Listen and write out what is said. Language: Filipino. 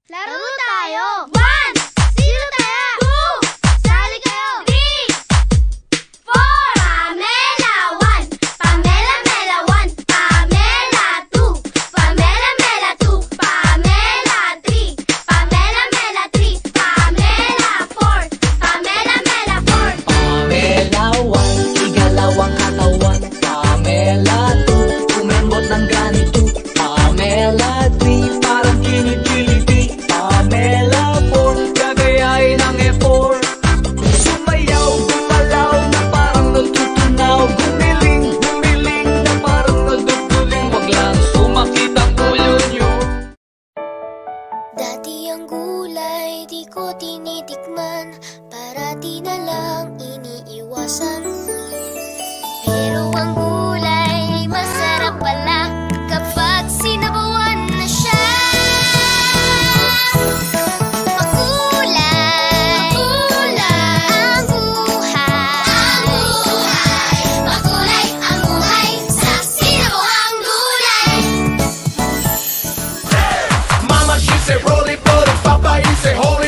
Laro tayo! 1! Sino tayo? 2! Sali kayo! 3! 4! Pamela 1! Pamela Mela 1! Pamela 2! Pamela Mela 2! Pamela 3! Pamela Mela 3! Pamela 4! Pamela Mela 4! Pamela 1, igalawang katawan. Pamela 2, kumembot ng ganito. Pamela 3, parang kinikiliti. Pamela 4, gagayain ang effort. Sumayaw, gumalaw na parang natutunaw. Gumiling, gumiling na parang naduduling. Wag lang sumakit ang ulo nyo. Dati ang gulay di ko tinitikman, parati na lang iniiwasan. Pero ang gulay ay masarap pala kapag sinabawan na siya. Makulay, makulay ang buhay. Makulay ang buhay sa sinabawang gulay. Mama, she said roll it, but Papa, he said hold it.